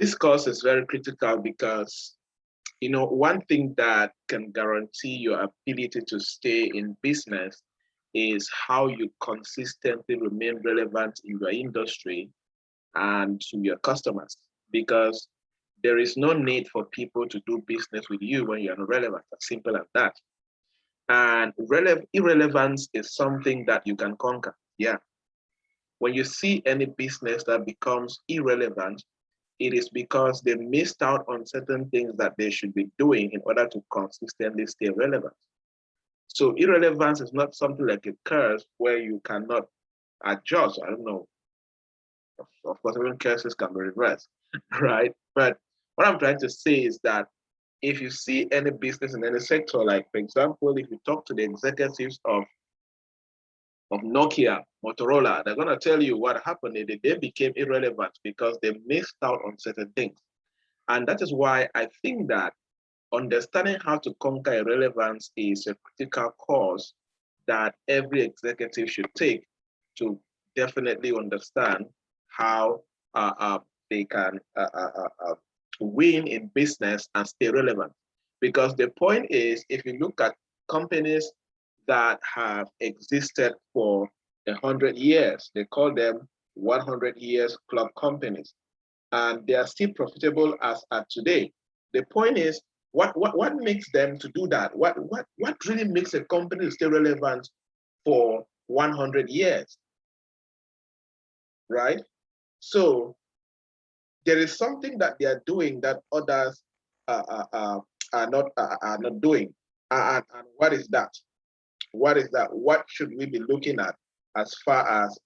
This course is very critical because, one thing that can guarantee your ability to stay in business is how you consistently remain relevant in your industry and to your customers. Because there is no need for people to do business with you when you're not relevant, as simple as that. And irrelevance is something that you can conquer. Yeah. When you see any business that becomes irrelevant, it is because they missed out on certain things that they should be doing in order to consistently stay relevant. So irrelevance is not something like a curse where you cannot adjust. I don't know. Of course, even curses can be reversed, right? But what I'm trying to say is that if you see any business in any sector, like for example, if you talk to the executives of Nokia, Motorola, they're going to tell you what happened. They became irrelevant because they missed out on certain things. And that is why I think that understanding how to conquer irrelevance is a critical course that every executive should take to definitely understand how they can win in business and stay relevant. Because the point is, if you look at companies that have existed for 100 years, they call them 100 years club companies, and they are still profitable as at today. The point is, what makes them to do that? What really makes a company stay relevant for 100 years, right? So there is something that they are doing that others are not doing. And what is that? What is that? What should we be looking at as far as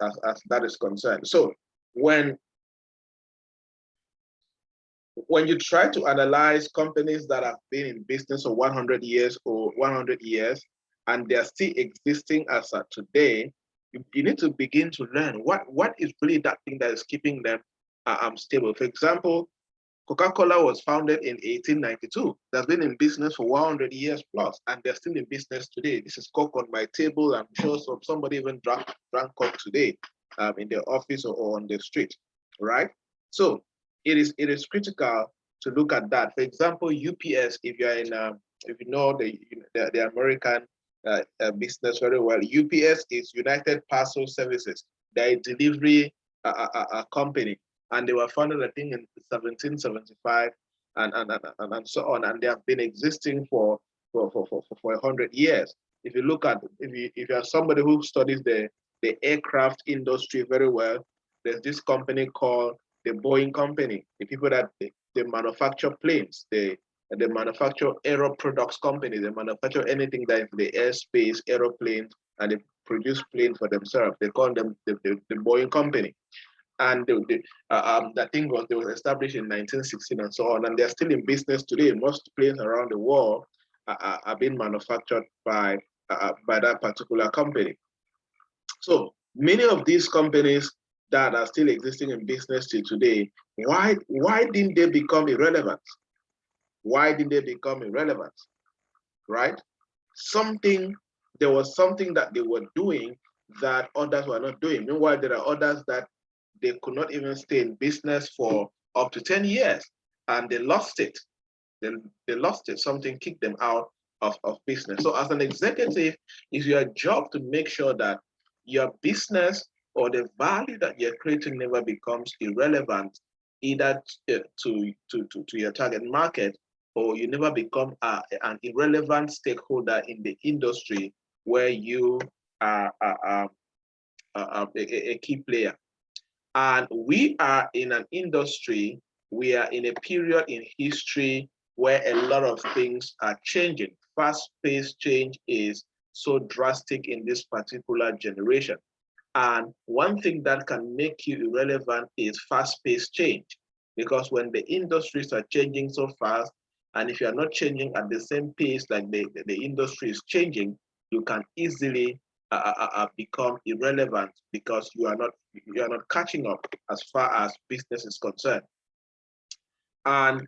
that is concerned? So when you try to analyze companies that have been in business for 100 years or 100 years, and they're still existing as of today, you need to begin to learn what is really that thing that is keeping them stable. For example, Coca-Cola was founded in 1892. They've been in business for 100 years plus, and they're still in business today. This is Coke on my table. I'm sure somebody even drank Coke today in their office or on the street, right? So it is critical to look at that. For example, UPS, if you're in, if you know the American business very well, UPS is United Parcel Services. They're a delivery company, and they were founded, I think, in 1775, and so on, and they have been existing for 100 years. If you look at, if you are somebody who studies the aircraft industry very well, there's this company called the Boeing Company. The people that they manufacture planes, they manufacture aero products company. They manufacture anything that is the airspace, aeroplanes, and they produce planes for themselves. They call them the Boeing Company. And that thing was established in 1916 and so on, and they're still in business today. Most planes around the world are being manufactured by that particular company. So many of these companies that are still existing in business till today, why didn't they become irrelevant? Why didn't they become irrelevant? Right? There was something that they were doing that others were not doing. Meanwhile, there are others that they could not even stay in business for up to 10 years, and they lost it. They lost it. Something kicked them out of business. So as an executive, it's your job to make sure that your business or the value that you're creating never becomes irrelevant, either to your target market, or you never become an irrelevant stakeholder in the industry where you are a key player. And we are in an industry, we are in a period in history where a lot of things are changing. Fast-paced change is so drastic in this particular generation. And one thing that can make you irrelevant is fast-paced change. Because when the industries are changing so fast, and if you're not changing at the same pace like the industry is changing, you can easily become irrelevant because you are not catching up as far as business is concerned. And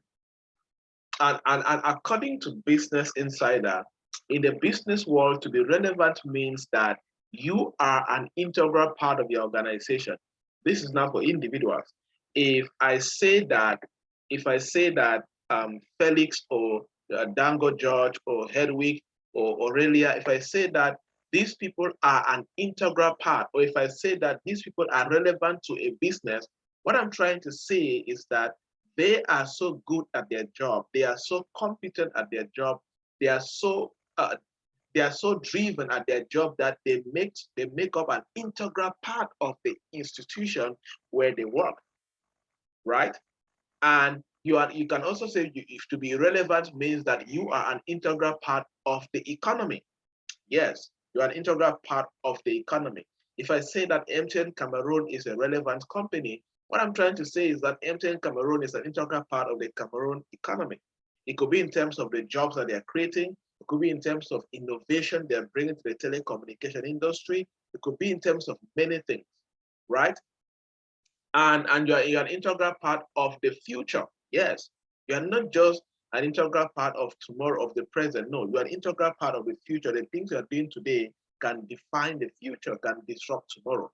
according to Business Insider, in the business world, to be relevant means that you are an integral part of your organization. This is not for individuals. If I say that if I say that Felix or Dango George or Hedwig or Aurelia, if I say that these people are an integral part, or if I say that these people are relevant to a business, what I'm trying to say is that they are so good at their job, they are so competent at their job, they are so driven at their job that they make up an integral part of the institution where they work, right? And you can also say if to be relevant means that you are an integral part of the economy. Yes, you are an integral part of the economy. If I say that MTN Cameroon is a relevant company, what I'm trying to say is that MTN Cameroon is an integral part of the Cameroon economy. It could be in terms of the jobs that they're creating. It could be in terms of innovation they're bringing to the telecommunication industry. It could be in terms of many things, right? And you're an integral part of the future. Yes, you're not just an integral part of tomorrow, of the present. No, you're an integral part of the future. The things you're doing today can define the future, can disrupt tomorrow,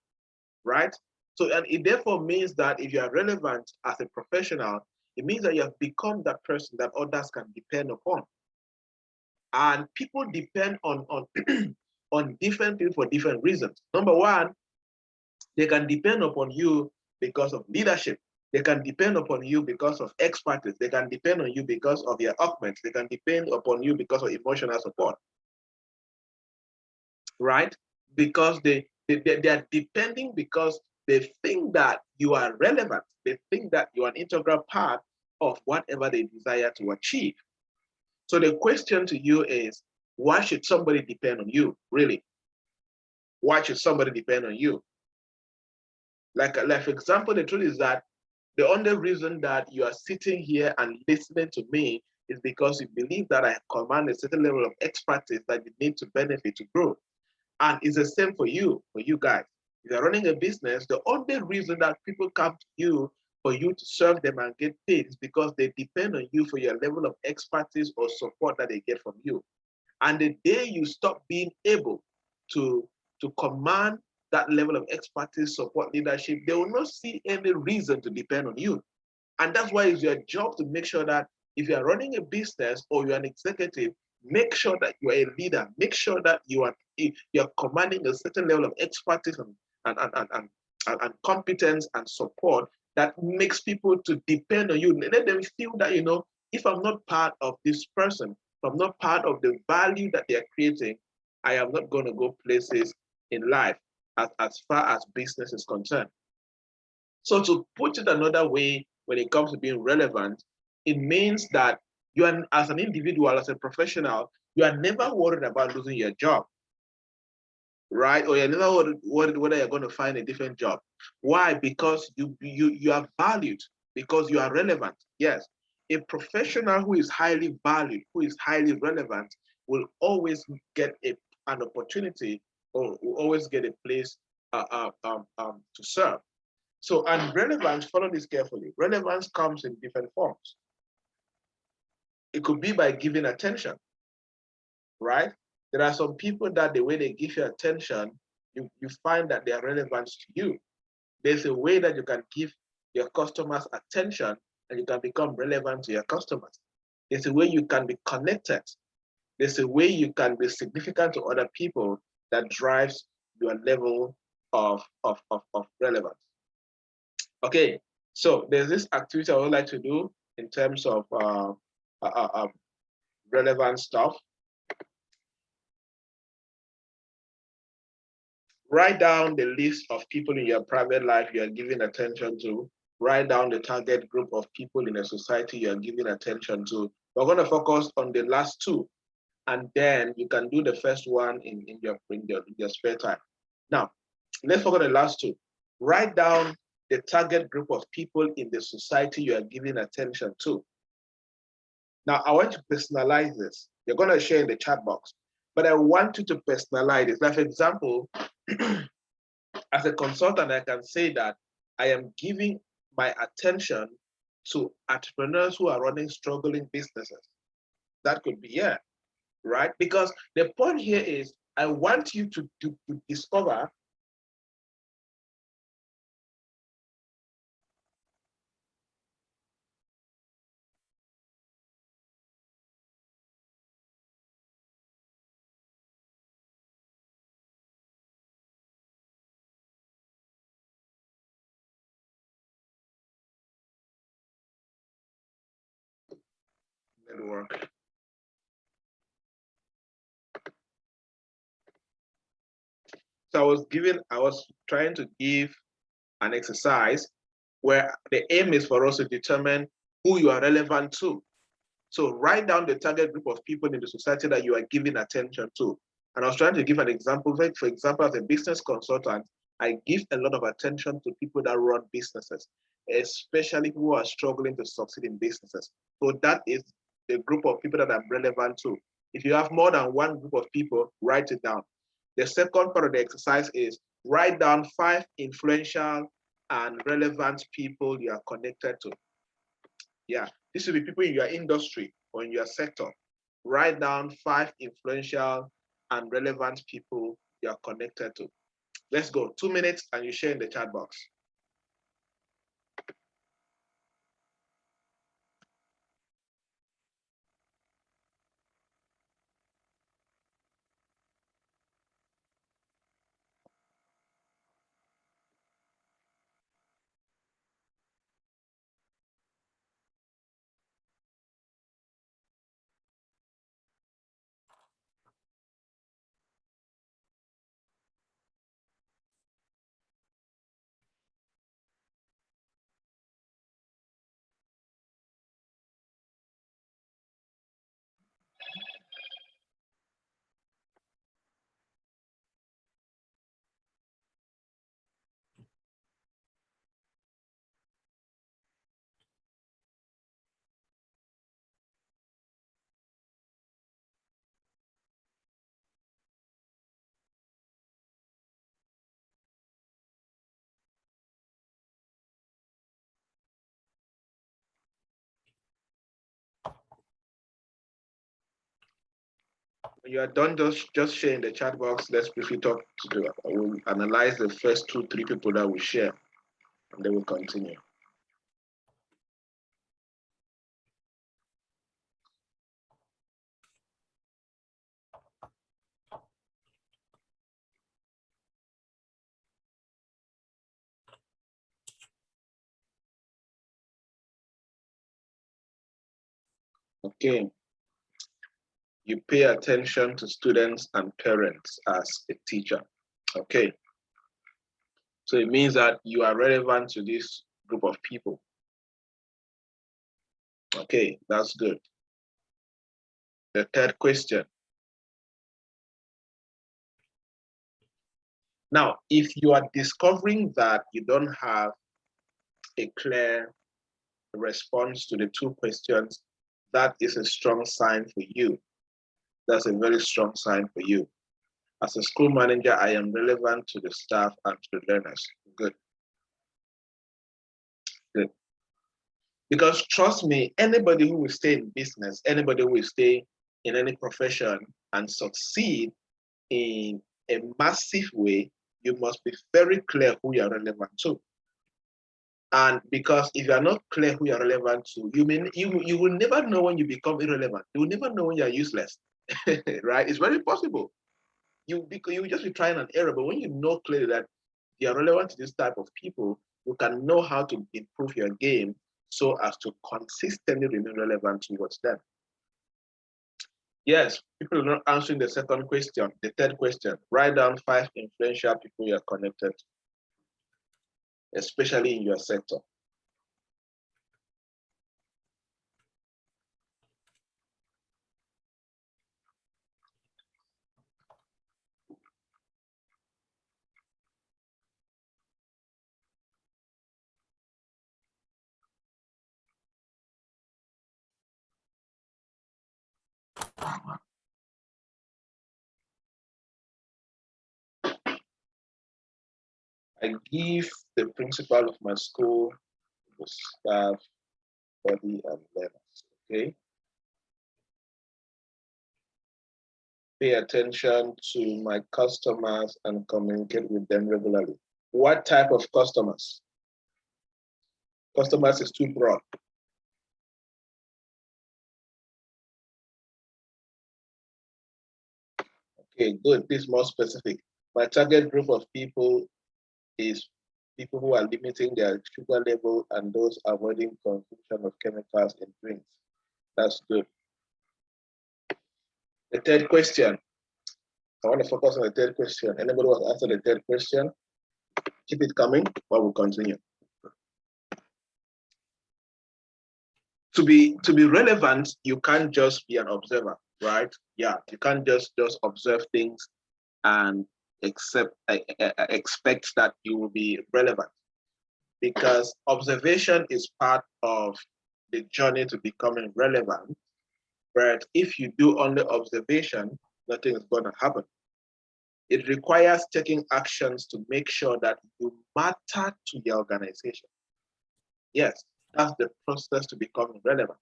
right? So, and it therefore means that if you are relevant as a professional, it means that you have become that person that others can depend upon. And people depend on on different people for different reasons. Number one, they can depend upon you because of leadership. They can depend upon you because of expertise. They can depend on you because of your augments. They can depend upon you because of emotional support, right? Because they are depending because they think that you are relevant. They think that you are an integral part of whatever they desire to achieve. So the question to you is, why should somebody depend on you, really? Why should somebody depend on you? Like for example, the truth is that the only reason that you are sitting here and listening to me is because you believe that I command a certain level of expertise that you need to benefit to grow. And it's the same for you guys. If you're running a business, the only reason that people come to you for you to serve them and get paid is because they depend on you for your level of expertise or support that they get from you. And the day you stop being able to command that level of expertise, support, leadership, they will not see any reason to depend on you. And that's why it's your job to make sure that if you're running a business or you're an executive, make sure that you are a leader. Make sure that you're commanding a certain level of expertise and competence and support that makes people to depend on you. Let them feel that, if I'm not part of this person, if I'm not part of the value that they're creating, I am not going to go places in life as far as business is concerned. So to put it another way, when it comes to being relevant, it means that you are, as an individual, as a professional, you are never worried about losing your job, right? Or you're never worried whether you're going to find a different job. Why? Because you are valued, because you are relevant. Yes, a professional who is highly valued, who is highly relevant, will always get an opportunity, or will always get a place to serve. So, and relevance, follow this carefully. Relevance comes in different forms. It could be by giving attention, right? There are some people that the way they give you attention, you find that they are relevant to you. There's a way that you can give your customers attention and you can become relevant to your customers. There's a way you can be connected. There's a way you can be significant to other people that drives your level of relevance. Okay, so there's this activity I would like to do in terms of relevant stuff. Write down the list of people in your private life you are giving attention to. Write down the target group of people in a society you are giving attention to. We're going to focus on the last two, and then you can do the first one in your spare time. Now, let's focus on the last two. Write down the target group of people in the society you are giving attention to. Now, I want to personalize this. You're going to share in the chat box, but I want you to personalize it. Like, for example, as a consultant, I can say that I am giving my attention to entrepreneurs who are running struggling businesses. That could be, yeah, right? Because the point here is I want you to discover Good work. So I was trying to give an exercise where the aim is for us to determine who you are relevant to. So write down the target group of people in the society that you are giving attention to. And I was trying to give an example. For example, as a business consultant, I give a lot of attention to people that run businesses, especially who are struggling to succeed in businesses. So that is the group of people that I'm relevant to. If you have more than one group of people, write it down. The second part of the exercise is write down 5 influential and relevant people you are connected to. Yeah, this will be people in your industry or in your sector. Write down 5 influential and relevant people you are connected to. Let's go. 2 minutes and you share in the chat box. When you are done, just share in the chat box. Let's briefly talk to the, we'll analyze the first 2, 3 people that we share, and then we'll continue. Okay. You pay attention to students and parents as a teacher. Okay. So it means that you are relevant to this group of people. Okay, that's good. The third question. Now, if you are discovering that you don't have a clear response to the 2 questions, that is a strong sign for you. That's a very strong sign for you. As a school manager, I am relevant to the staff and to the learners. Good. Good. Because trust me, anybody who will stay in business, anybody who will stay in any profession and succeed in a massive way, you must be very clear who you are relevant to. And because if you are not clear who you are relevant to, you will never know when you become irrelevant. You will never know when you are useless, right? It's very possible. You just be trying and error, but when you know clearly that you are relevant to this type of people, you can know how to improve your game so as to consistently remain relevant towards them. Yes, people are not answering the second question, the third question. Write down 5 influential people you are connected to, especially in your sector. I give the principal of my school, the staff, body, and learners. Okay. Pay attention to my customers and communicate with them regularly. What type of customers? Customers is too broad. Okay, good. This is more specific. My target group of people is people who are limiting their sugar level and those avoiding consumption of chemicals in drinks. That's good. The third question. I want to focus on the third question. Anybody want to answer the third question? Keep it coming, but we'll continue. To be relevant, you can't just be an observer, right? Yeah, you can't just observe things and expect that you will be relevant, because observation is part of the journey to becoming relevant. But if you do only observation, nothing is going to happen. It requires taking actions to make sure that you matter to the organization. Yes, that's the process to becoming relevant.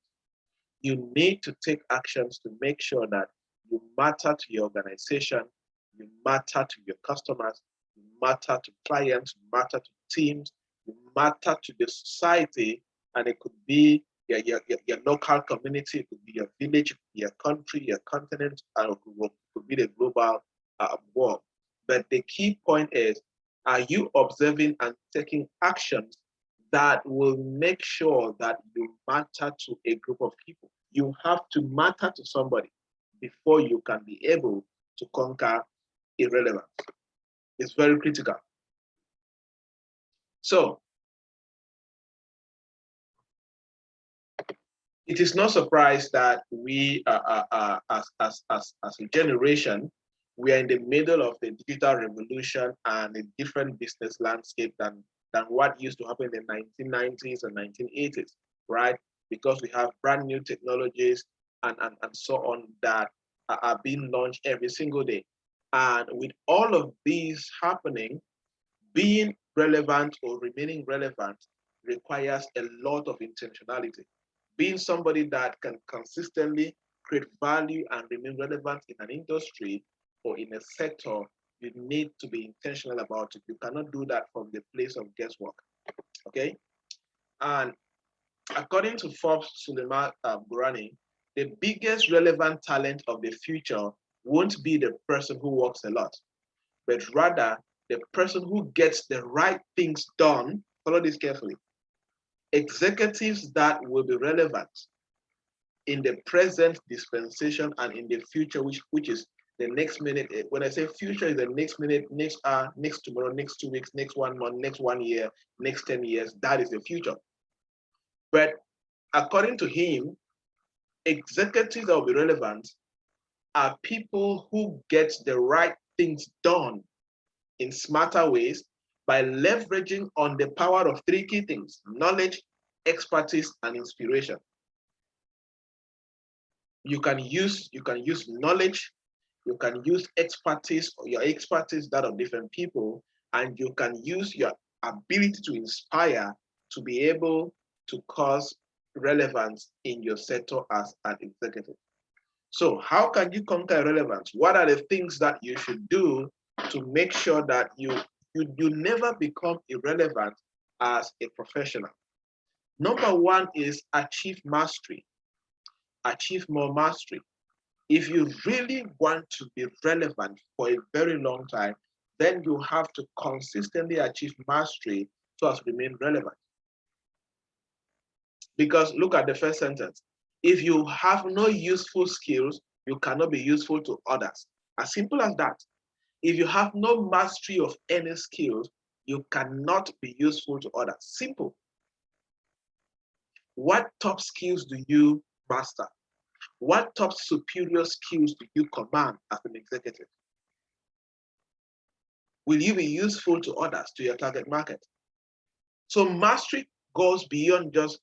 You need to take actions to make sure that you matter to your organization, you matter to your customers, you matter to clients, you matter to teams, you matter to the society, and it could be your local community, it could be your village, your country, your continent, and it could be the global world. But the key point is, are you observing and taking actions that will make sure that you matter to a group of people? You have to matter to somebody before you can be able to conquer irrelevance. It's very critical. So, it is no surprise that we, as a generation, we are in the middle of the digital revolution and a different business landscape than what used to happen in the 1990s and 1980s, right? Because we have brand new technologies and so on that are being launched every single day. And with all of these happening, being relevant or remaining relevant requires a lot of intentionality. Being somebody that can consistently create value and remain relevant in an industry or in a sector, you need to be intentional about it. You cannot do that from the place of guesswork, okay? And according to Forbes Suleiman Burani, the biggest relevant talent of the future won't be the person who works a lot, but rather the person who gets the right things done. Follow this carefully. Executives that will be relevant in the present dispensation and in the future, which is the next minute. When I say future, is the next minute, next hour, next tomorrow, next 2 weeks, next 1 month, next 1 year, next 10 years. That is the future. But according to him, executives that will be relevant are people who get the right things done in smarter ways by leveraging on the power of 3 key things: knowledge, expertise, and inspiration. You can use knowledge, you can use expertise, or your expertise that of different people, and you can use your ability to inspire to be able to cause relevance in your sector as an executive. So how can you conquer relevance? What are the things that you should do to make sure that you never become irrelevant as a professional? Number 1 is achieve mastery. Achieve more mastery. If you really want to be relevant for a very long time, then you have to consistently achieve mastery so as to remain relevant. Because look at the first sentence. If you have no useful skills, you cannot be useful to others. As simple as that. If you have no mastery of any skills, you cannot be useful to others. Simple. What top skills do you master? What top superior skills do you command as an executive? Will you be useful to others, to your target market? So mastery goes beyond just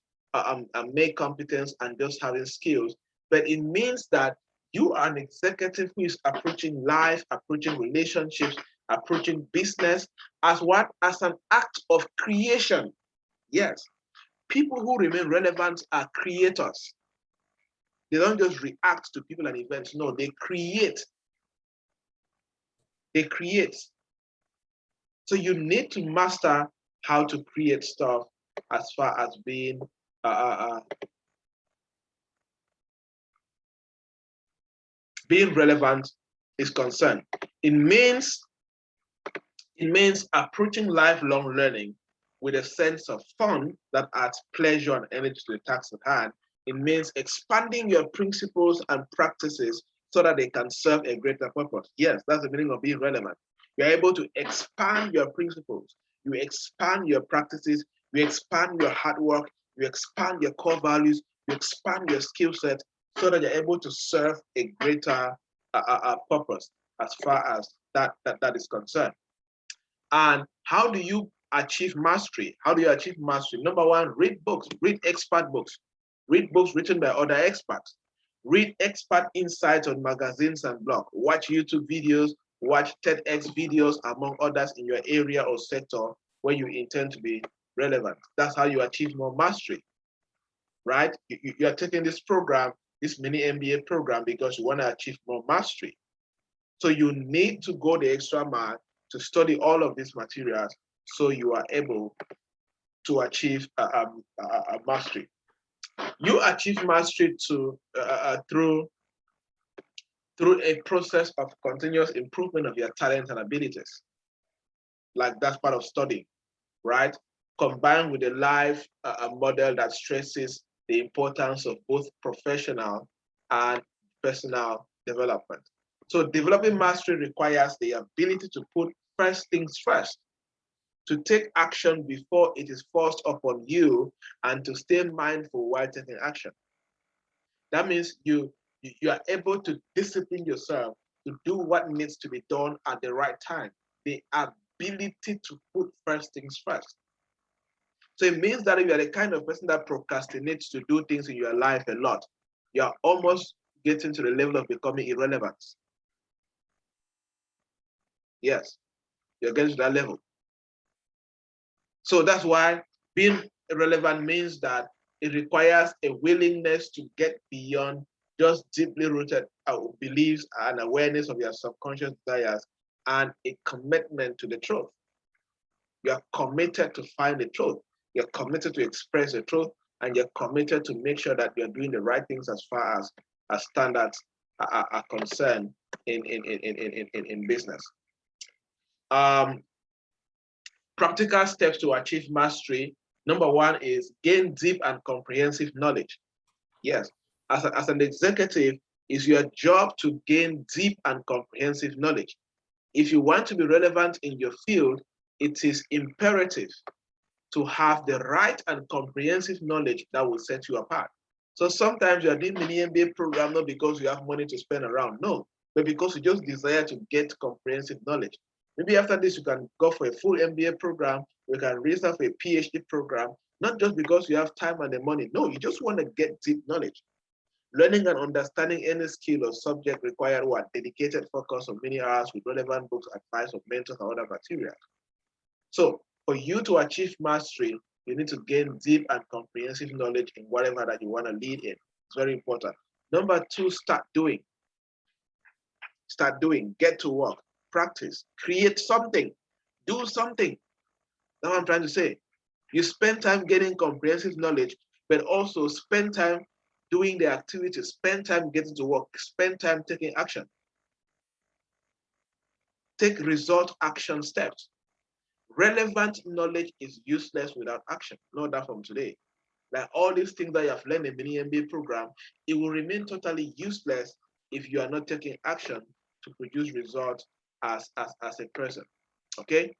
mere competence and just having skills, but it means that you are an executive who is approaching life, approaching relationships, approaching business as what? As an act of creation. Yes, people who remain relevant are creators. They don't just react to people and events. No, they create. They create. So you need to master how to create stuff as far as being relevant is concerned. It means approaching lifelong learning with a sense of fun that adds pleasure and energy to the task at hand. It means expanding your principles and practices so that they can serve a greater purpose. Yes, that's the meaning of being relevant. You're able to expand your principles, you expand your practices, you expand your hard work, you expand your core values, you expand your skill set so that you're able to serve a greater purpose as far as that is concerned. And how do you achieve mastery? How do you achieve mastery? Number one, read books, read expert books, read books written by other experts, read expert insights on magazines and blogs, watch YouTube videos, watch TEDx videos, among others in your area or sector where you intend to be relevant. That's how you achieve more mastery, right? You are taking this program, this Mini-MBA program, because you want to achieve more mastery. So you need to go the extra mile to study all of these materials so you are able to achieve a mastery. You achieve mastery through a process of continuous improvement of your talents and abilities. Like that's part of studying, right? Combined with a life model that stresses the importance of both professional and personal development. So developing mastery requires the ability to put first things first, to take action before it is forced upon you, and to stay mindful while taking action. That means you are able to discipline yourself to do what needs to be done at the right time. The ability to put first things first. So it means that if you're the kind of person that procrastinates to do things in your life a lot, you're almost getting to the level of becoming irrelevant. Yes, you're getting to that level. So that's why being relevant means that it requires a willingness to get beyond just deeply rooted beliefs and awareness of your subconscious desires, and a commitment to the truth. You're committed to find the truth. You're committed to express the truth, and you're committed to make sure that you're doing the right things as far as standards are concerned in business. Practical steps to achieve mastery. Number one is gain deep and comprehensive knowledge. Yes, as an executive, it's your job to gain deep and comprehensive knowledge. If you want to be relevant in your field, it is imperative to have the right and comprehensive knowledge that will set you apart. So sometimes you are doing Mini-MBA program not because you have money to spend around, no, but because you just desire to get comprehensive knowledge. Maybe after this, you can go for a full MBA program, you can register for a PhD program, not just because you have time and the money. No, you just want to get deep knowledge. Learning and understanding any skill or subject requires what? Dedicated focus of many hours with relevant books, advice of mentors, and other material. So for you to achieve mastery, you need to gain deep and comprehensive knowledge in whatever that you want to lead in. It's very important. Number two, start doing. Start doing, get to work, practice, create something, do something. That's what I'm trying to say. You spend time getting comprehensive knowledge, but also spend time doing the activities, spend time getting to work, spend time taking action. Take result action steps. Relevant knowledge is useless without action. Know that from today. Like all these things that you have learned in the Mini-MBA program, it will remain totally useless if you are not taking action to produce results as a person. Okay?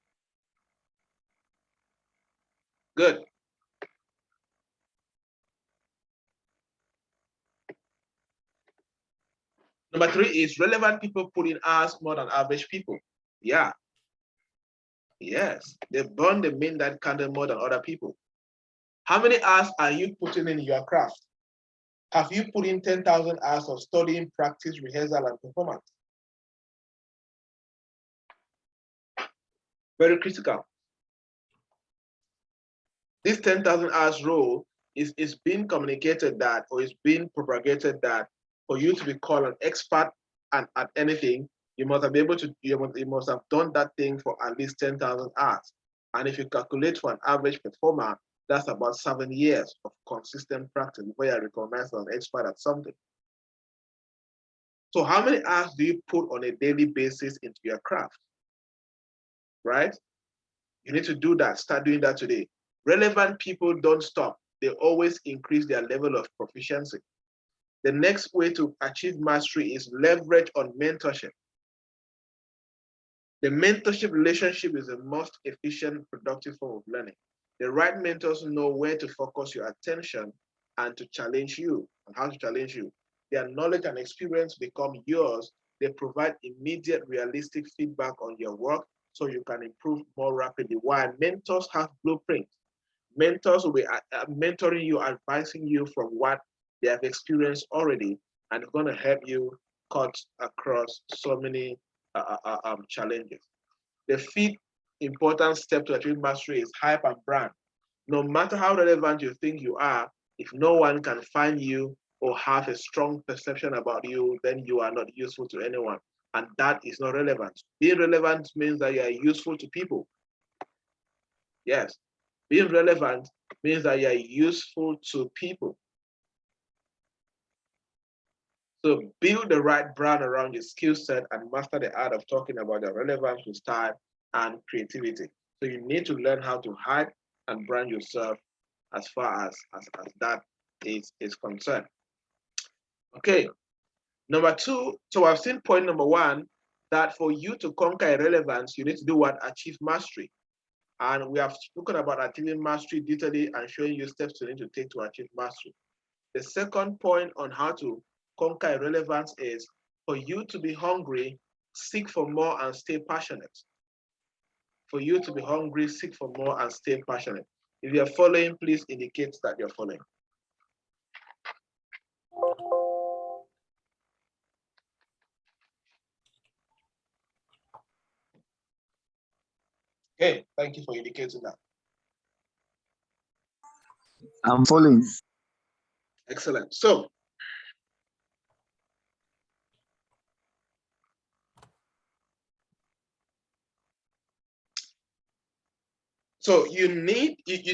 Good. Number three is relevant people put in hours more than average people. Yeah. Yes. They burn the midnight candle more than other people. How many hours are you putting in your craft? Have you put in 10,000 hours of studying, practice, rehearsal, and performance? Very critical. This 10,000 hours rule is being communicated that, or is being propagated that for you to be called an expert at anything, you must be able to, you must have done that thing for at least 10,000 hours. And if you calculate for an average performer, that's about 7 years of consistent practice before you are recognized as an expert at something. So how many hours do you put on a daily basis into your craft? Right? You need to do that. Start doing that today. Relevant people don't stop. They always increase their level of proficiency. The next way to achieve mastery is leverage on mentorship. The mentorship relationship is the most efficient, productive form of learning. The right mentors know where to focus your attention and to challenge you, and how to challenge you. Their knowledge and experience become yours. They provide immediate, realistic feedback on your work so you can improve more rapidly. While mentors have blueprints, mentors will be mentoring you, advising you from what they have experienced already, and it's going to help you cut across so many challenges. The fifth important step to achieve mastery is hype and brand. No matter how relevant you think you are, if no one can find you or have a strong perception about you, then you are not useful to anyone. And that is not relevant. Being relevant means that you are useful to people. Yes. Being relevant means that you are useful to people. So build the right brand around your skill set and master the art of talking about your relevance with style and creativity. So you need to learn how to hype and brand yourself as far as that is concerned. Okay, number two, so I've seen point number one, that for you to conquer irrelevance, you need to do what? Achieve mastery. And we have spoken about achieving mastery detailedly and showing you steps you need to take to achieve mastery. The second point on how to conquer irrelevance is for you to be hungry, seek for more and stay passionate. For you to be hungry, seek for more and stay passionate. If you're following, please indicate that you're following. Okay, thank you for indicating that. I'm following. Excellent. So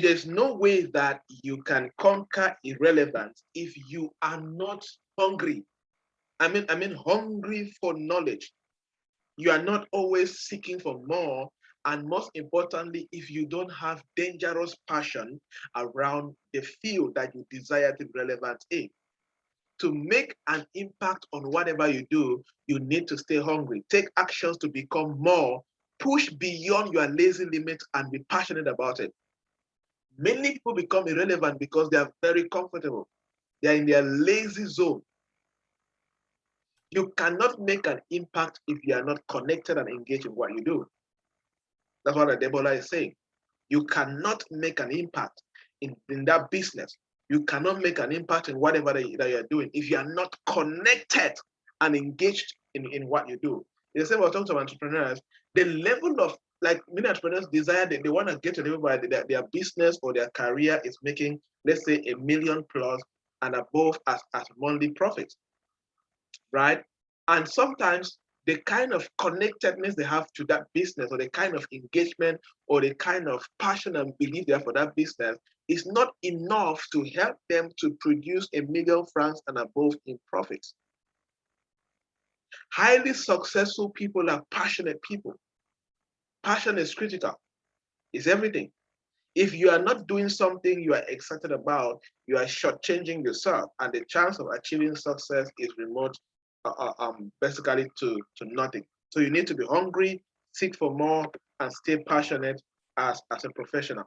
there's no way that you can conquer irrelevance if you are not hungry. I mean hungry for knowledge. You are not always seeking for more. And most importantly, if you don't have dangerous passion around the field that you desire to be relevant in. To make an impact on whatever you do, you need to stay hungry. Take actions to become more. Push beyond your lazy limits and be passionate about it. Many people become irrelevant because they are very comfortable. They are in their lazy zone. You cannot make an impact if you are not connected and engaged in what you do. That's what Adebola is saying. You cannot make an impact in that business. You cannot make an impact in whatever that you're doing if you are not connected and engaged in what you do. The same, I was talking to entrepreneurs, the level of, like, many entrepreneurs desire that they want to get to the level where their business or their career is making, let's say, $1 million plus and above as monthly profits, right? And sometimes the kind of connectedness they have to that business, or the kind of engagement, or the kind of passion and belief they have for that business is not enough to help them to produce $1 million francs and above in profits. Highly successful people are passionate people. Passion is critical. It's everything. If you are not doing something you are excited about, you are shortchanging yourself, and the chance of achieving success is remote, basically to nothing. So you need to be hungry, seek for more, and stay passionate as a professional.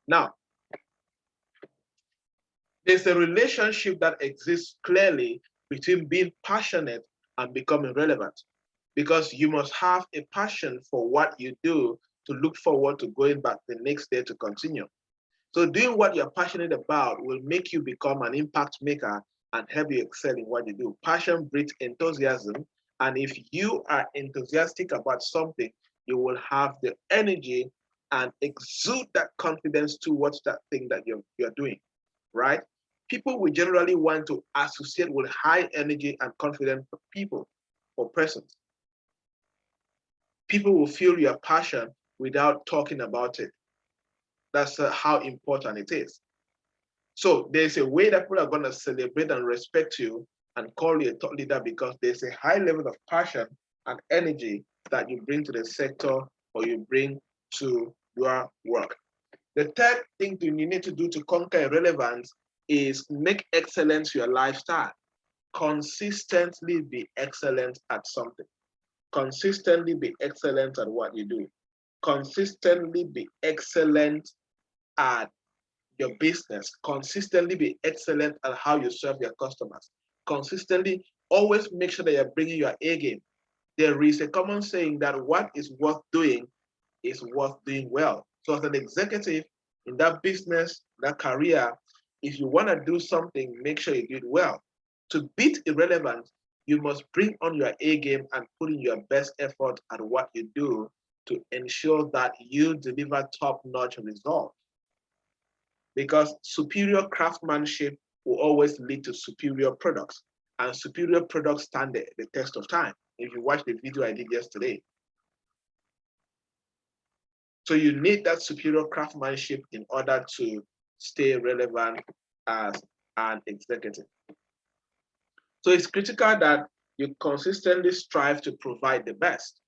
Now, there's a relationship that exists clearly between being passionate and becoming relevant, because you must have a passion for what you do to look forward to going back the next day to continue. So doing what you're passionate about will make you become an impact maker and help you excel in what you do. Passion breeds enthusiasm. And if you are enthusiastic about something, you will have the energy and exude that confidence towards that thing that you're doing, right? People will generally want to associate with high energy and confident people or persons. People will feel your passion without talking about it. That's how important it is. So there's a way that people are going to celebrate and respect you and call you a thought leader, because there's a high level of passion and energy that you bring to the sector or you bring to your work. The third thing you need to do to conquer irrelevance is make excellence your lifestyle. Consistently be excellent at something. Consistently be excellent at what you do. Consistently be excellent at your business. Consistently be excellent at how you serve your customers. Consistently always make sure that you're bringing your A game. There is a common saying that what is worth doing is worth doing well. So as an executive in that business, that career, if you want to do something, make sure you do it well. To beat irrelevance, you must bring on your A game and put in your best effort at what you do to ensure that you deliver top-notch results. Because superior craftsmanship will always lead to superior products, and superior products stand the test of time. If you watch the video I did yesterday. So you need that superior craftsmanship in order to stay relevant as an executive. So it's critical that you consistently strive to provide the best.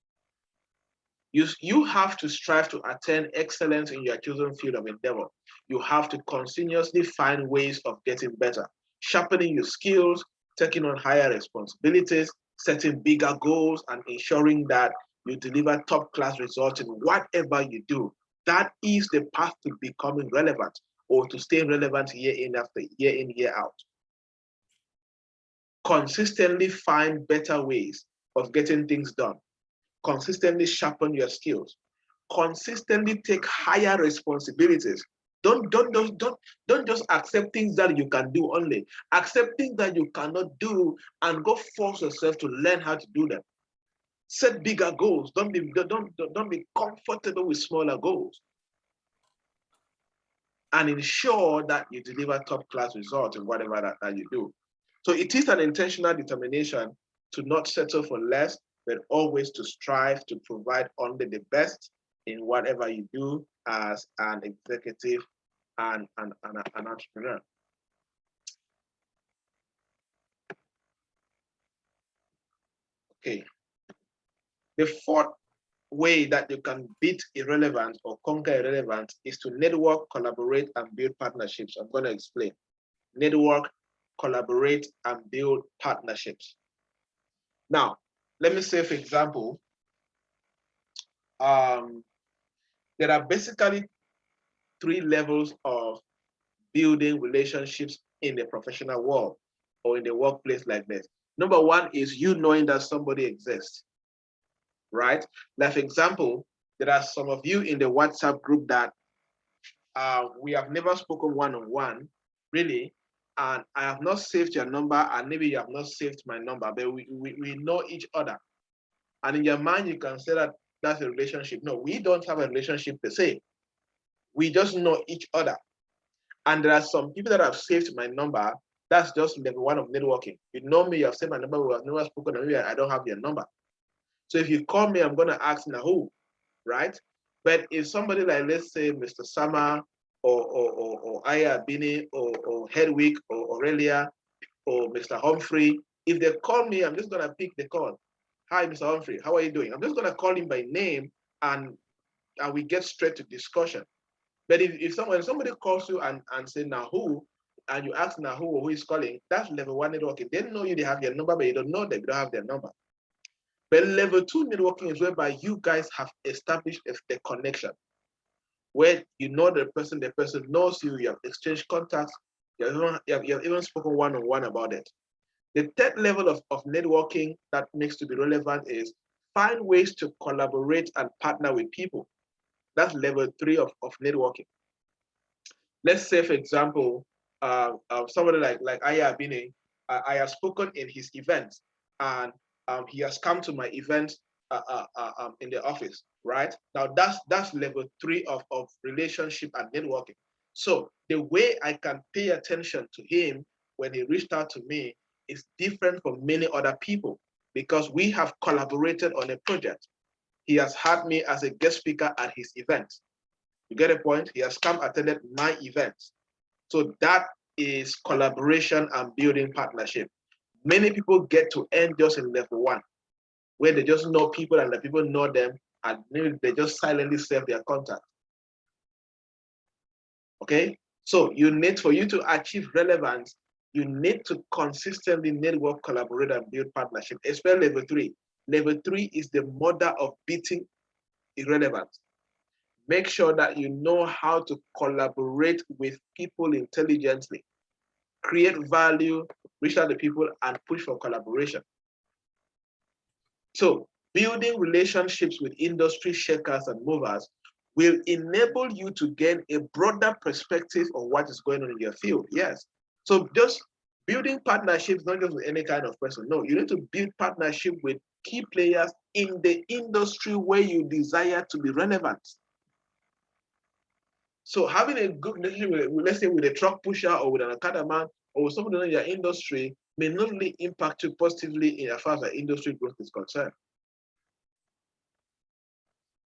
You have to strive to attain excellence in your chosen field of endeavor. You have to continuously find ways of getting better, sharpening your skills, taking on higher responsibilities, setting bigger goals, and ensuring that you deliver top-class results in whatever you do. That is the path to becoming relevant, or to stay relevant year in after year in, year out. Consistently find better ways of getting things done. Consistently sharpen your skills. Consistently take higher responsibilities. Don't just accept things that you can do only. Accept things that you cannot do and go force yourself to learn how to do them. Set bigger goals. Don't be comfortable with smaller goals. And ensure that you deliver top-class results in whatever that you do. So it is an intentional determination to not settle for less, but always to strive to provide only the best in whatever you do as an executive and an entrepreneur. Okay. The fourth way that you can beat irrelevance or conquer irrelevance is to network, collaborate, and build partnerships. I'm going to explain. Network, collaborate, and build partnerships. Now, let me say, for example, there are basically 3 levels of building relationships in the professional world or in the workplace like this. Number 1 is you knowing that somebody exists, right? Like, for example, there are some of you in the WhatsApp group that we have never spoken one-on-one, really, and I have not saved your number, and maybe you have not saved my number, but we know each other. And in your mind, you can say that that's a relationship. No, we don't have a relationship per se. We just know each other. And there are some people that have saved my number. That's just level 1 of networking. You know me, you have saved my number, we have never spoken, and maybe I don't have your number. So if you call me, I'm going to ask now who, right? But if somebody like, let's say, Mr. Sama or Aya Bini or Hedwig or Aurelia or Mr. Humphrey, if they call me, I'm just going to pick the call. Hi, Mr. Humphrey, how are you doing? I'm just going to call him by name and we get straight to discussion. But if somebody calls you and say, now who, and you ask now who is calling, that's level 1 networking. They know you, they have your number, but you don't know them, you don't have their number. But level 2 networking is whereby you guys have established the connection, where you know the person knows you, you have exchanged contacts, you have even spoken one-on-one about it. The third level of networking that makes to be relevant is find ways to collaborate and partner with people. That's level 3 of networking. Let's say, for example, somebody like Aya Bine, I have spoken in his events, and he has come to my event in the office, right? Now that's level 3 of relationship and networking. So the way I can pay attention to him when he reached out to me is different from many other people because we have collaborated on a project. He has had me as a guest speaker at his events. You get a point? He has come attended my events. So that is collaboration and building partnership. Many people get to end just in level 1, where they just know people and the people know them, and maybe they just silently save their contact. Okay? So for you to achieve relevance, you need to consistently network, collaborate, and build partnership, especially level 3. Level 3 is the mother of beating irrelevance. Make sure that you know how to collaborate with people intelligently, create value, reach out to people, and push for collaboration. So building relationships with industry shakers and movers will enable you to gain a broader perspective of what is going on in your field. Yes. So just building partnerships, not just with any kind of person. No, you need to build partnership with key players in the industry where you desire to be relevant. So having a good relationship with, let's say, with a truck pusher or with an academy or with someone in your industry may not really impact you positively in as far as the industry growth is concerned.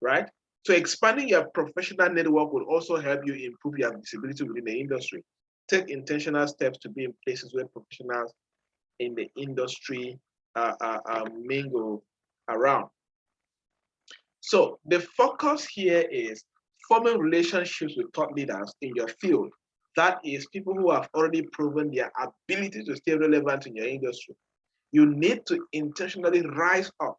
Right? So expanding your professional network will also help you improve your visibility within the industry. Take intentional steps to be in places where professionals in the industry mingle around. So the focus here is forming relationships with thought leaders in your field. That is people who have already proven their ability to stay relevant in your industry. You need to intentionally rise up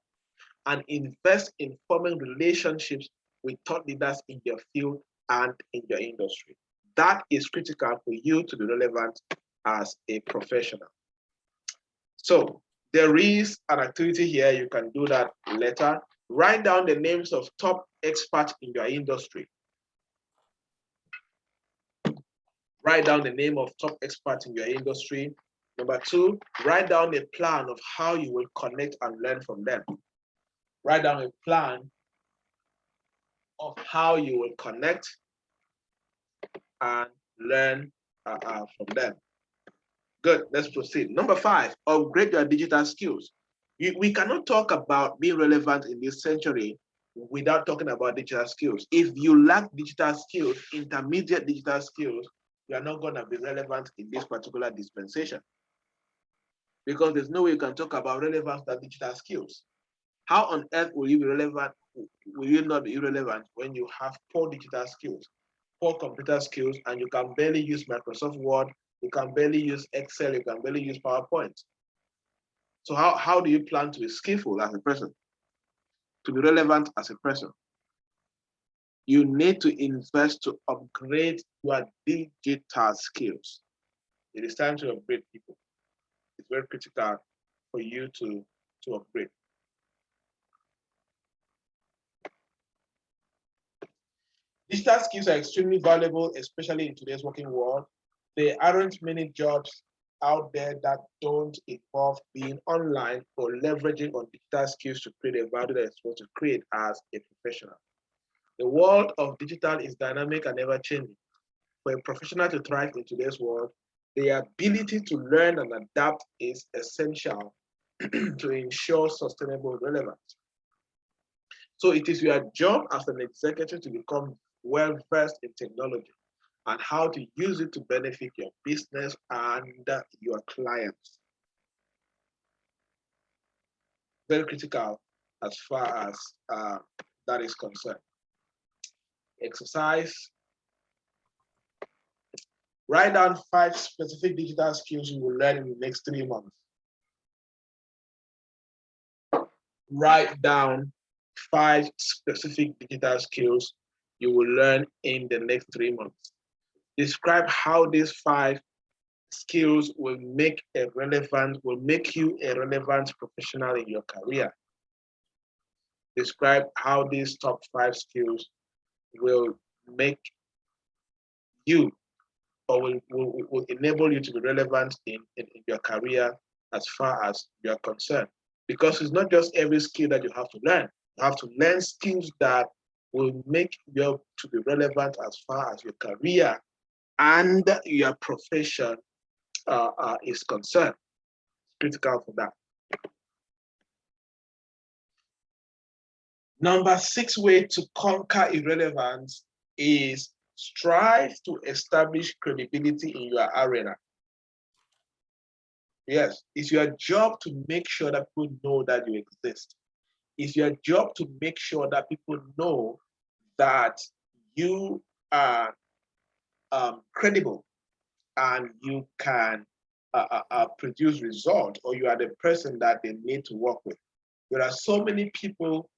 and invest in forming relationships with thought leaders in your field and in your industry. That is critical for you to be relevant as a professional. So there is an activity here. You can do that later. Write down the names of top experts in your industry. Write down the name of top experts in your industry. Number 2, write down a plan of how you will connect and learn from them. Write down a plan of how you will connect and learn from them. Good, let's proceed. Number 5, upgrade your digital skills. We cannot talk about being relevant in this century without talking about digital skills. If you lack digital skills, intermediate digital skills, you are not going to be relevant in this particular dispensation. Because there's no way you can talk about relevance without digital skills. How on earth will you be relevant? Will you not be irrelevant when you have poor digital skills, poor computer skills, and you can barely use Microsoft Word, you can barely use Excel, you can barely use PowerPoint? So how do you plan to be skillful as a person, to be relevant as a person? You need to invest to upgrade your digital skills. It is time to upgrade people. It's very critical for you to upgrade. Digital skills are extremely valuable, especially in today's working world. There aren't many jobs out there that don't involve being online or leveraging on digital skills to create a value that is supposed to create as a professional. The world of digital is dynamic and ever-changing. For a professional to thrive in today's world, the ability to learn and adapt is essential to ensure sustainable relevance. So it is your job as an executive to become well-versed in technology and how to use it to benefit your business and your clients. Very critical as far as that is concerned. Exercise. Write down 5 specific digital skills you will learn in the next 3 months. Write down 5 specific digital skills you will learn in the next 3 months. Describe how these 5 skills will make you a relevant professional in your career. Describe how these top 5 skills will make you or will enable you to be relevant in your career as far as you are concerned. Because it's not just every skill that you have to learn. You have to learn skills that will make you to be relevant as far as your career and your profession is concerned. It's critical for that. Number 6 way to conquer irrelevance is strive to establish credibility in your arena. Yes, it's your job to make sure that people know that you exist. It's your job to make sure that people know that you are credible and you can produce results, or you are the person that they need to work with. There are so many people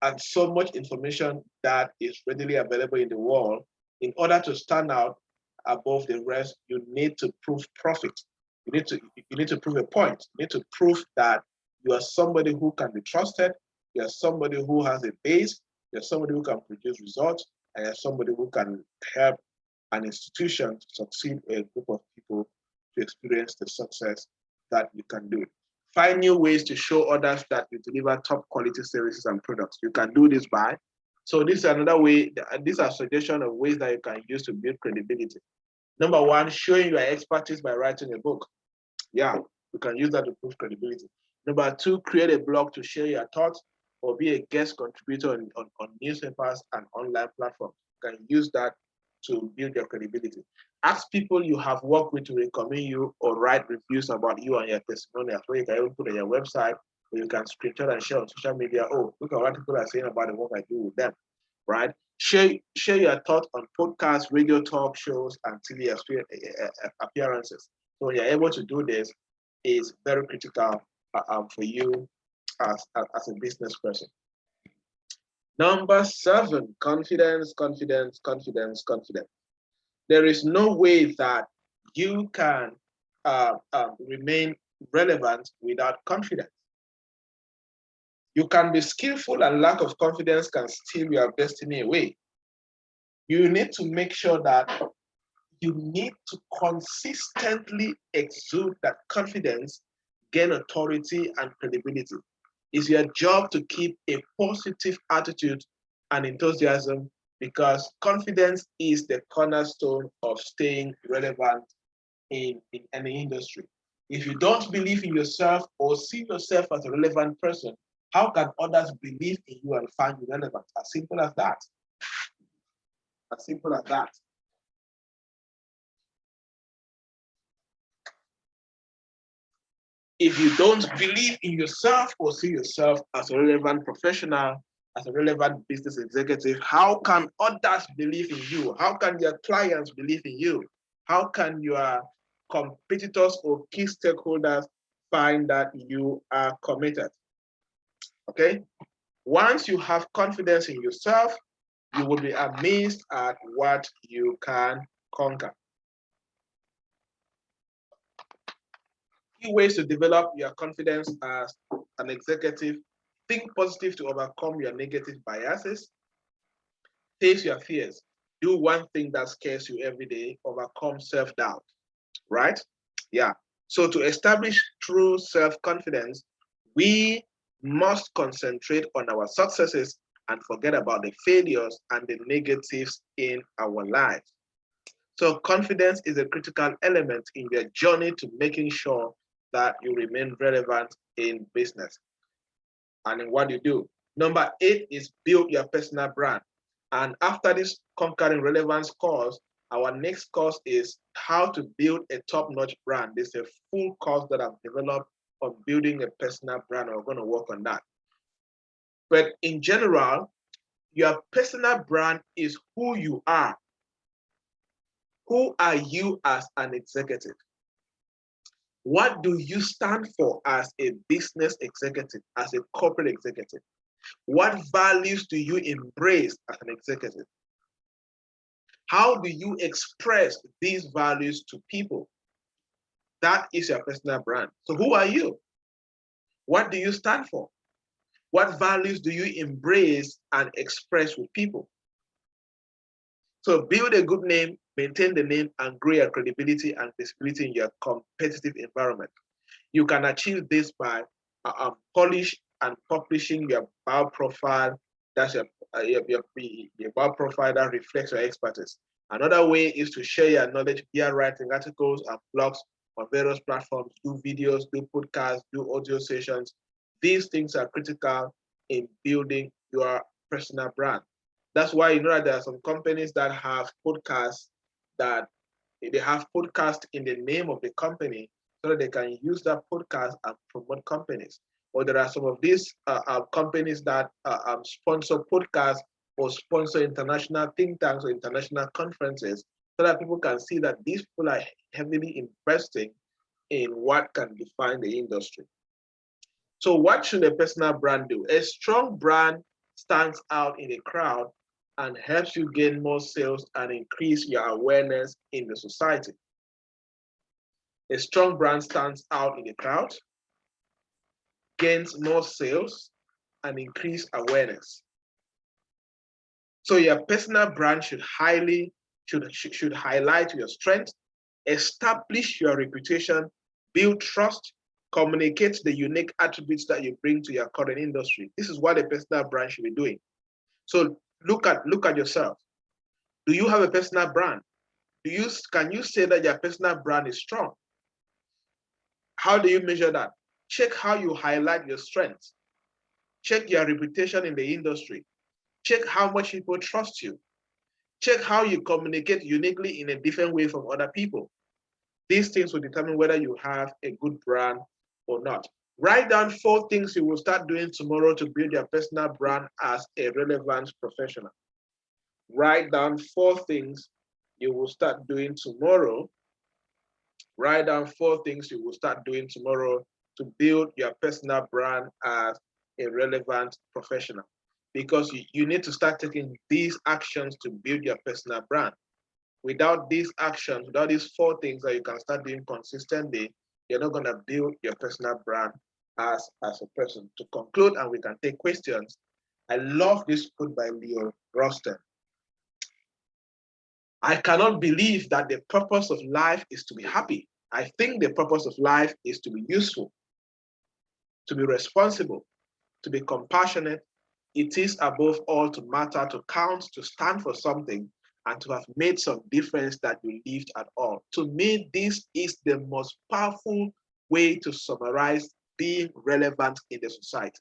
and so much information that is readily available in the world. In order to stand out above the rest, you need to prove profit. You need to prove a point. You need to prove that you are somebody who can be trusted. You are somebody who has a base. You're somebody who can produce results, and you're somebody who can help an institution to succeed, a group of people to experience the success that you can do. Find new ways to show others that you deliver top quality services and products. You can do this by. So this is another way. These are suggestions of ways that you can use to build credibility. Number one, showing your expertise by writing a book. Yeah, you can use that to prove credibility. Number two, create a blog to share your thoughts or be a guest contributor on newspapers and online platforms. You can use that to build your credibility. Ask people you have worked with to recommend you or write reviews about you and your testimonials, where you can even put on your website, or you can screenshot and share on social media. Oh, look at what people are saying about the work I do with them, right? Share your thoughts on podcasts, radio talk shows, and TV appearances. So when you're able to do this, is very critical for you as a business person. Number 7, confidence, confidence, confidence, confidence. There is no way that you can remain relevant without confidence. You can be skillful, and lack of confidence can steal your destiny away. You need to make sure that you need to consistently exude that confidence, gain authority and credibility. It's your job to keep a positive attitude and enthusiasm, because confidence is the cornerstone of staying relevant in any industry. If you don't believe in yourself or see yourself as a relevant person, how can others believe in you and find you relevant? As simple as that. As simple as that. If you don't believe in yourself or see yourself as a relevant professional, as a relevant business executive, how can others believe in you? How can your clients believe in you? How can your competitors or key stakeholders find that you are committed? Okay? Once you have confidence in yourself, you will be amazed at what you can conquer. Key ways to develop your confidence as an executive: think positive to overcome your negative biases. Face your fears. Do one thing that scares you every day. Overcome self-doubt, right? Yeah. So to establish true self-confidence, we must concentrate on our successes and forget about the failures and the negatives in our lives. So confidence is a critical element in your journey to making sure that you remain relevant in business and in what you do. Number 8 is build your personal brand. And after this Conquering Relevance course, our next course is how to build a top-notch brand. This is a full course that I've developed on building a personal brand. We're going to work on that. But in general, your personal brand is who you are. Who are you as an executive? What do you stand for as a business executive, as a corporate executive? What values do you embrace as an executive? How do you express these values to people? That is your personal brand. So who are you? What do you stand for? What values do you embrace and express with people? So build a good name, maintain the name, and grow your credibility and visibility in your competitive environment. You can achieve this by polish and publishing your bio profile. That's your bio profile that reflects your expertise. Another way is to share your knowledge via writing articles and blogs on various platforms, do videos, do podcasts, do audio sessions. These things are critical in building your personal brand. That's why you know that there are some companies that have podcasts, that they have podcast in the name of the company, so that they can use that podcast and promote companies. Or there are some of these companies that sponsor podcasts or sponsor international think tanks or international conferences, so that people can see that these people are heavily investing in what can define the industry. So what should a personal brand do? A strong brand stands out in a crowd and helps you gain more sales and increase your awareness in the society. A strong brand stands out in the crowd, gains more sales, and increase awareness. So your personal brand should highlight your strength, establish your reputation, build trust, communicate the unique attributes that you bring to your current industry. This is what a personal brand should be doing. So look at yourself. Do you have a personal brand? Can you say that your personal brand is strong? How do you measure that? Check how you highlight your strengths. Check your reputation in the industry. Check how much people trust you. Check how you communicate uniquely in a different way from other people. These things will determine whether you have a good brand or not. Write down 4 things you will start doing tomorrow to build your personal brand as a relevance professional. Write down 4 things you will start doing tomorrow. Write down 4 things you will start doing tomorrow to build your personal brand as a relevant professional. Because you need to start taking these actions to build your personal brand. Without these actions, without these 4 things that you can start doing consistently, you're not going to build your personal brand as a person. To conclude, and we can take questions, I love this quote by Leo Rosten. I cannot believe that the purpose of life is to be happy. I think the purpose of life is to be useful, to be responsible, to be compassionate. It is above all to matter, to count, to stand for something, and to have made some difference that you lived at all. To me, this is the most powerful way to summarize being relevant in the society.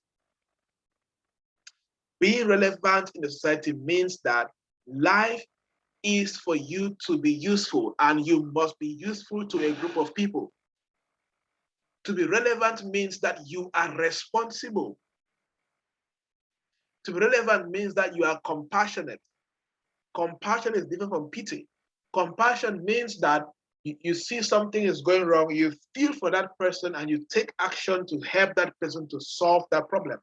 Being relevant in the society means that life is for you to be useful, and you must be useful to a group of people. To be relevant means that you are responsible. To be relevant means that you are compassionate. Compassion is different from pity. Compassion means that you see something is going wrong, you feel for that person and you take action to help that person to solve that problem.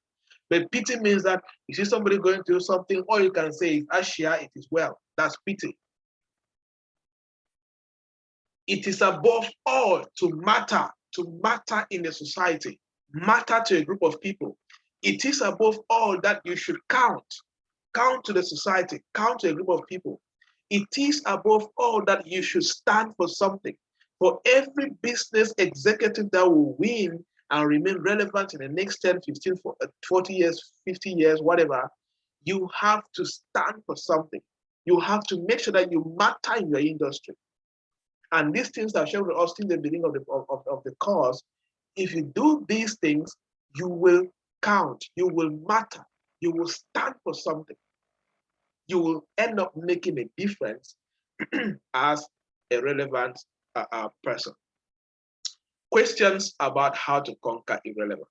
But pity means that you see somebody going through something, all you can say is, Ashia, it is well. That's pity. It is above all to matter in the society, matter to a group of people. It is above all that you should count to the society, count to a group of people. It is above all that you should stand for something. For every business executive that will win and remain relevant in the next 10, 15, 40 years, 50 years, whatever, you have to stand for something. You have to make sure that you matter in your industry. And these things that I shared with us in the beginning of the course, if you do these things, you will count, you will matter, you will stand for something. You will end up making a difference as a relevant person. Questions about how to conquer irrelevance.